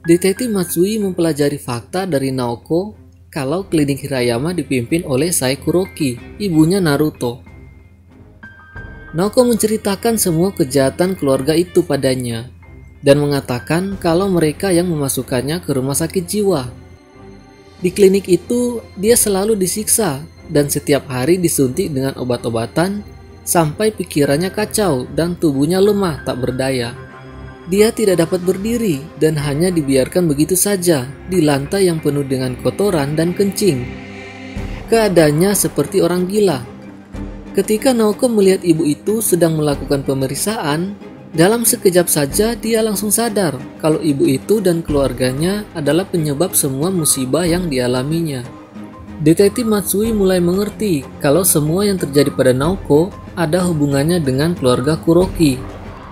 Detektif Matsui mempelajari fakta dari Naoko kalau klinik Hirayama dipimpin oleh Sai Kuroki, ibunya Naruto. Naoko menceritakan semua kejahatan keluarga itu padanya dan mengatakan kalau mereka yang memasukkannya ke rumah sakit jiwa. Di klinik itu, dia selalu disiksa dan setiap hari disuntik dengan obat-obatan sampai pikirannya kacau dan tubuhnya lemah tak berdaya. Dia tidak dapat berdiri dan hanya dibiarkan begitu saja di lantai yang penuh dengan kotoran dan kencing. Keadaannya seperti orang gila. Ketika Naoko melihat ibu itu sedang melakukan pemeriksaan, dalam sekejap saja dia langsung sadar kalau ibu itu dan keluarganya adalah penyebab semua musibah yang dialaminya. Detektif Matsui mulai mengerti kalau semua yang terjadi pada Naoko ada hubungannya dengan keluarga Kuroki.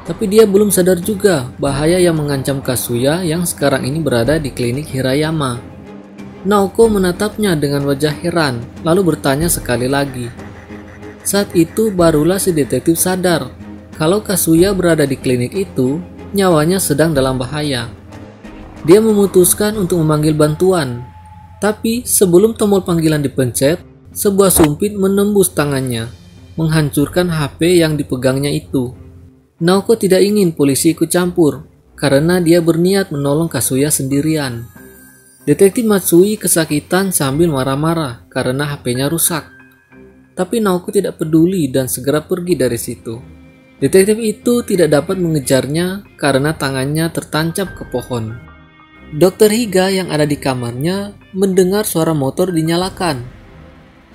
Tapi dia belum sadar juga bahaya yang mengancam Kazuya yang sekarang ini berada di klinik Hirayama. Naoko menatapnya dengan wajah heran, lalu bertanya sekali lagi. Saat itu barulah si detektif sadar kalau Kazuya berada di klinik itu, nyawanya sedang dalam bahaya. Dia memutuskan untuk memanggil bantuan. Tapi sebelum tombol panggilan dipencet, sebuah sumpit menembus tangannya, menghancurkan HP yang dipegangnya itu. Naoko tidak ingin polisi ikut campur, karena dia berniat menolong Kazuya sendirian. Detektif Matsui kesakitan sambil marah-marah karena HP-nya rusak. Tapi Naoko tidak peduli dan segera pergi dari situ. Detektif itu tidak dapat mengejarnya karena tangannya tertancap ke pohon. Dokter Higa yang ada di kamarnya mendengar suara motor dinyalakan.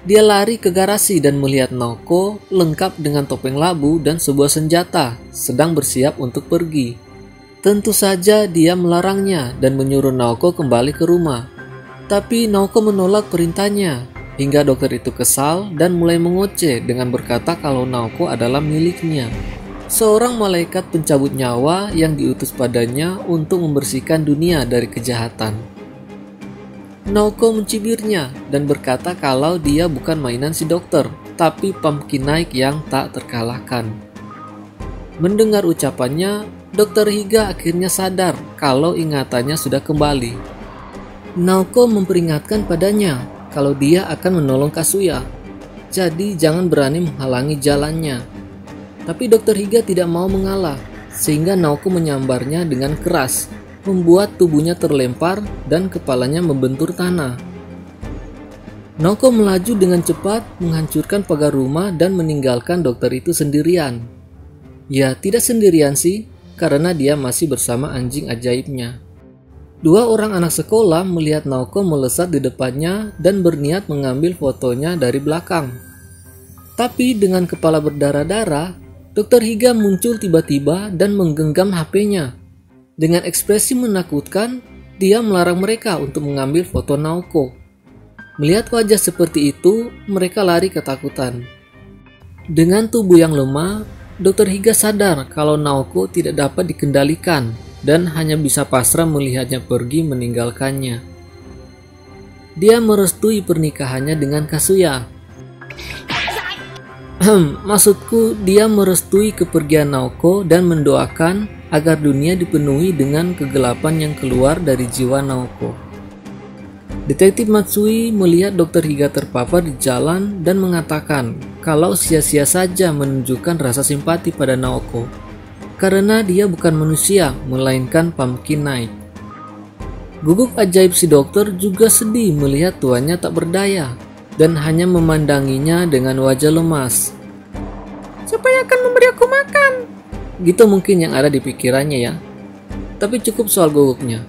Dia lari ke garasi dan melihat Naoko lengkap dengan topeng labu dan sebuah senjata, sedang bersiap untuk pergi. Tentu saja dia melarangnya dan menyuruh Naoko kembali ke rumah. Tapi Naoko menolak perintahnya, hingga dokter itu kesal dan mulai mengoceh dengan berkata kalau Naoko adalah miliknya. Seorang malaikat pencabut nyawa yang diutus padanya untuk membersihkan dunia dari kejahatan. Naoko mencibirnya dan berkata kalau dia bukan mainan si dokter, tapi Pumpkin Knight yang tak terkalahkan. Mendengar ucapannya, Dokter Higa akhirnya sadar kalau ingatannya sudah kembali. Naoko memperingatkan padanya kalau dia akan menolong Kazuya, jadi jangan berani menghalangi jalannya. Tapi Dokter Higa tidak mau mengalah, sehingga Naoko menyambarnya dengan keras, membuat tubuhnya terlempar dan kepalanya membentur tanah. Naoko melaju dengan cepat, menghancurkan pagar rumah dan meninggalkan dokter itu sendirian. Ya, tidak sendirian sih, karena dia masih bersama anjing ajaibnya. Dua orang anak sekolah melihat Naoko melesat di depannya dan berniat mengambil fotonya dari belakang. Tapi dengan kepala berdarah-darah, Dokter Higa muncul tiba-tiba dan menggenggam HP-nya. Dengan ekspresi menakutkan, dia melarang mereka untuk mengambil foto Naoko. Melihat wajah seperti itu, mereka lari ketakutan. Dengan tubuh yang lemah, Dokter Higa sadar kalau Naoko tidak dapat dikendalikan dan hanya bisa pasrah melihatnya pergi meninggalkannya. Dia merestui pernikahannya dengan Kazuya. Maksudku, dia merestui kepergian Naoko dan mendoakan agar dunia dipenuhi dengan kegelapan yang keluar dari jiwa Naoko. Detektif Matsui melihat Dokter Higa terpapar di jalan dan mengatakan kalau sia-sia saja menunjukkan rasa simpati pada Naoko, karena dia bukan manusia, melainkan Pumpkin Knight. Guguk ajaib si dokter juga sedih melihat tuannya tak berdaya dan hanya memandanginya dengan wajah lemas. "Siapa yang akan memberi aku makan?" Gitu mungkin yang ada di pikirannya ya. Tapi cukup soal guguknya.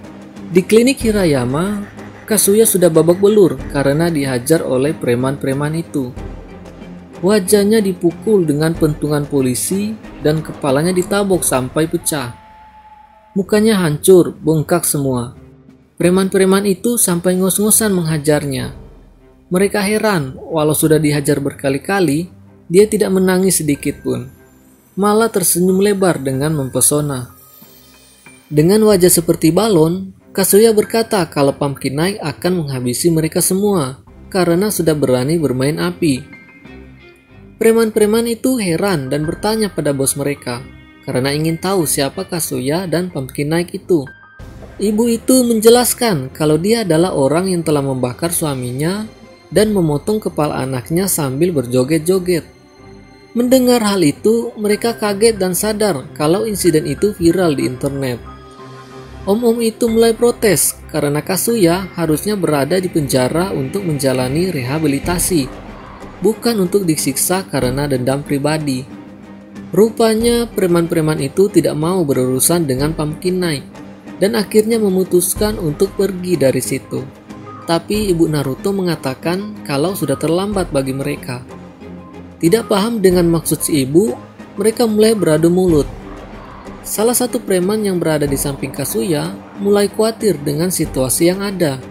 Di klinik Hirayama, Kazuya sudah babak belur karena dihajar oleh preman-preman itu. Wajahnya dipukul dengan pentungan polisi dan kepalanya ditabok sampai pecah. Mukanya hancur, bengkak semua. Preman-preman itu sampai ngos-ngosan menghajarnya. Mereka heran, walau sudah dihajar berkali-kali, dia tidak menangis sedikit pun. Malah tersenyum lebar dengan mempesona. Dengan wajah seperti balon, Kazuya berkata kalau Pumpkin Knight akan menghabisi mereka semua karena sudah berani bermain api. Preman-preman itu heran dan bertanya pada bos mereka karena ingin tahu siapa Kazuya dan Pumpkin Knight itu. Ibu itu menjelaskan kalau dia adalah orang yang telah membakar suaminya dan memotong kepala anaknya sambil berjoget-joget. Mendengar hal itu, mereka kaget dan sadar kalau insiden itu viral di internet. Om-om itu mulai protes karena Kazuya harusnya berada di penjara untuk menjalani rehabilitasi, bukan untuk disiksa karena dendam pribadi. Rupanya preman-preman itu tidak mau berurusan dengan Pumpkin Knight dan akhirnya memutuskan untuk pergi dari situ. Tapi ibu Naruto mengatakan kalau sudah terlambat bagi mereka. Tidak paham dengan maksud si ibu, mereka mulai beradu mulut. Salah satu preman yang berada di samping Kazuya mulai khawatir dengan situasi yang ada.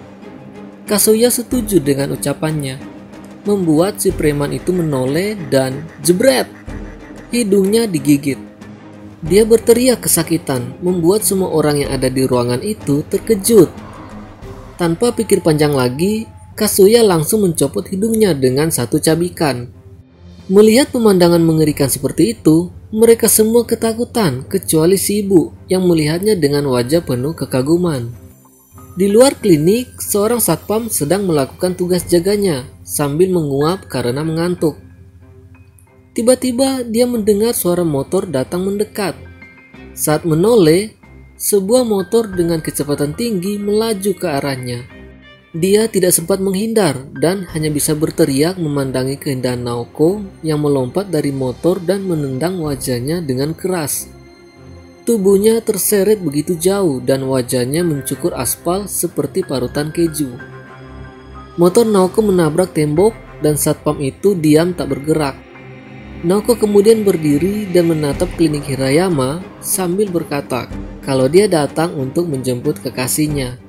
Kazuya setuju dengan ucapannya, membuat si preman itu menoleh dan jebret, hidungnya digigit. Dia berteriak kesakitan, membuat semua orang yang ada di ruangan itu terkejut. Tanpa pikir panjang lagi, Kazuya langsung mencopot hidungnya dengan satu cabikan. Melihat pemandangan mengerikan seperti itu, mereka semua ketakutan kecuali si ibu yang melihatnya dengan wajah penuh kekaguman. Di luar klinik, seorang satpam sedang melakukan tugas jaganya sambil menguap karena mengantuk. Tiba-tiba dia mendengar suara motor datang mendekat. Saat menoleh, sebuah motor dengan kecepatan tinggi melaju ke arahnya. Dia tidak sempat menghindar dan hanya bisa berteriak memandangi keindahan Naoko yang melompat dari motor dan menendang wajahnya dengan keras. Tubuhnya terseret begitu jauh dan wajahnya mencukur aspal seperti parutan keju. Motor Naoko menabrak tembok dan satpam itu diam tak bergerak. Naoko kemudian berdiri dan menatap klinik Hirayama sambil berkata kalau dia datang untuk menjemput kekasihnya.